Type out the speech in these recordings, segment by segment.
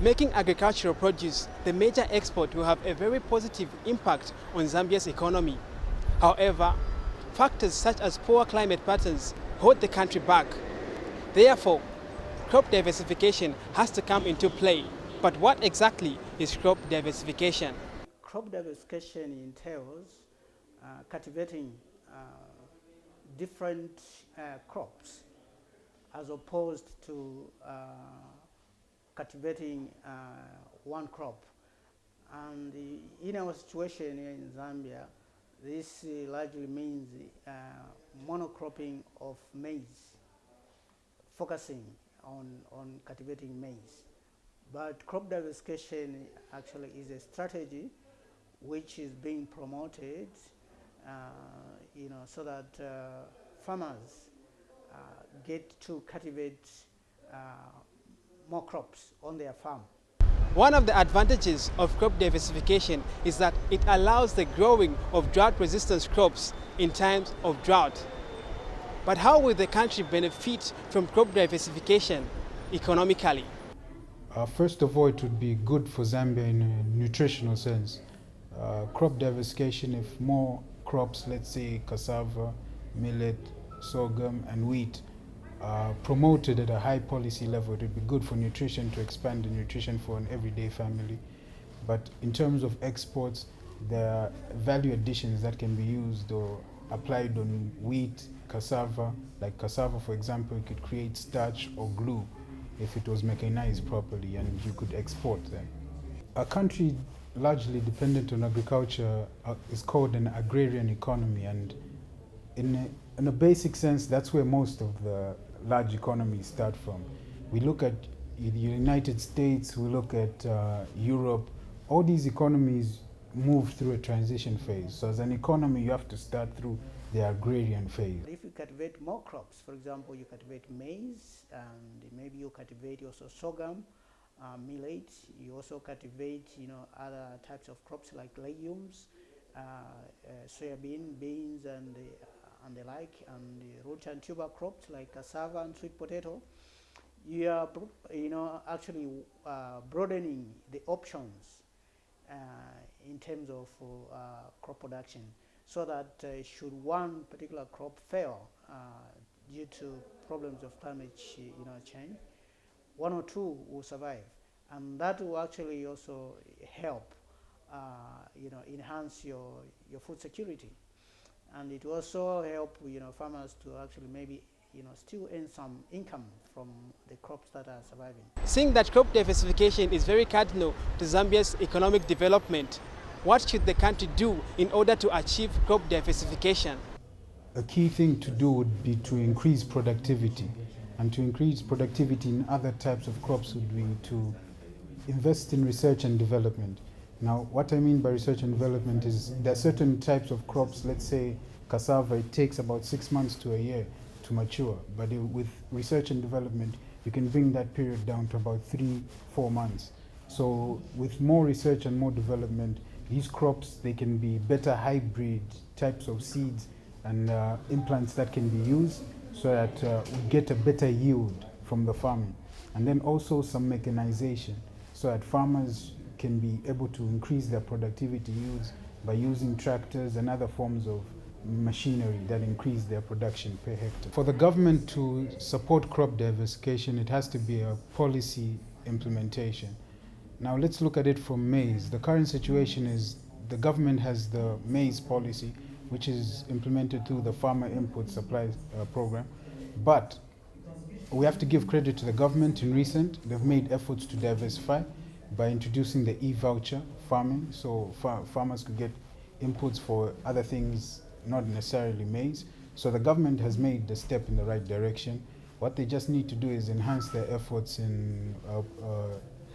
Making agricultural produce the major export will have a very positive impact on Zambia's economy. However, factors such as poor climate patterns hold the country back. Therefore, crop diversification has to come into play. But what exactly is crop diversification? Crop diversification entails cultivating different crops as opposed to cultivating one crop. And in our situation here in Zambia, this largely means monocropping of maize, focusing on cultivating maize. But crop diversification actually is a strategy which is being promoted, so that farmers get to cultivate more crops on their farm. One of the advantages of crop diversification is that it allows the growing of drought-resistant crops in times of drought. But how will the country benefit from crop diversification economically? First of all, it would be good for Zambia in a nutritional sense. Crop diversification, if more crops, let's say cassava, millet, sorghum and wheat, promoted at a high policy level, it would be good for nutrition, to expand the nutrition for an everyday family. But in terms of exports, there are value additions that can be used or applied on wheat, cassava. Like cassava, for example, you could create starch or glue if it was mechanized properly, and you could export them. A country largely dependent on agriculture is called an agrarian economy, and in a basic sense, that's where most of the large economies start from. We look at the United States, we look at Europe. All these economies move through a transition phase. So as an economy, you have to start through the agrarian phase. If you cultivate more crops, for example, you cultivate maize, and maybe you cultivate also sorghum, millet, you also cultivate other types of crops like legumes, soybean, beans, and the like, and the root and tuber crops like cassava and sweet potato. You are actually broadening the options in terms of crop production, so that should one particular crop fail due to problems of climate change, one or two will survive, and that will actually also help enhance your food security. And it will also help farmers to actually maybe still earn some income from the crops that are surviving. Seeing that crop diversification is very cardinal to Zambia's economic development, what should the country do in order to achieve crop diversification? A key thing to do would be to increase productivity. And to increase productivity in other types of crops would be to invest in research and development. Now, what I mean by research and development is there are certain types of crops, let's say cassava, it takes about 6 months to a year to mature. But with research and development, you can bring that period down to about 3-4 months. So with more research and more development, these crops, they can be better hybrid types of seeds and implants that can be used, so that we get a better yield from the farming. And then also some mechanization, so that farmers can be able to increase their productivity yields by using tractors and other forms of machinery that increase their production per hectare. For the government to support crop diversification, it has to be a policy implementation. Now let's look at it from maize. The current situation is the government has the maize policy, which is implemented through the Farmer Input Supply Program. But we have to give credit to the government. In recent, they've made efforts to diversify by introducing the e-voucher farming, so farmers could get inputs for other things, not necessarily maize. So the government has made the step in the right direction. What they just need to do is enhance their efforts in,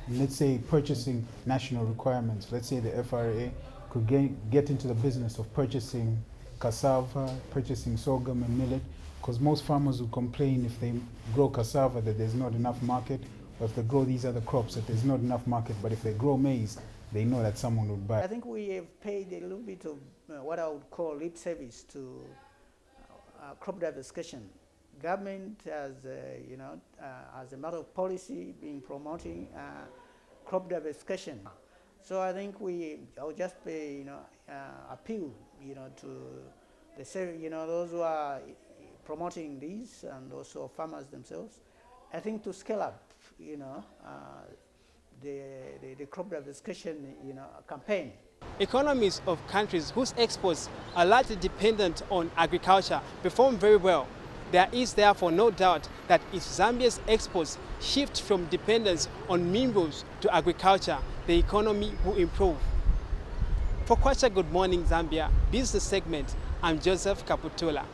let's say, purchasing national requirements. Let's say the FRA could get into the business of purchasing cassava, purchasing sorghum and millet, because most farmers will complain if they grow cassava that there's not enough market, or if they grow these other crops that there's not enough market. But if they grow maize, they know that someone would buy. I think we have paid a little bit of what I would call lip service to crop diversification. Government has, as a matter of policy, been promoting crop diversification. So I think I'll just appeal, to those who are promoting these and also farmers themselves, I think to scale up, the crop diversification, campaign. Economies of countries whose exports are largely dependent on agriculture perform very well. There is therefore no doubt that if Zambia's exports shift from dependence on minerals to agriculture, the economy will improve. For Kwacha Good Morning Zambia Business Segment, I'm Joseph Kaputula.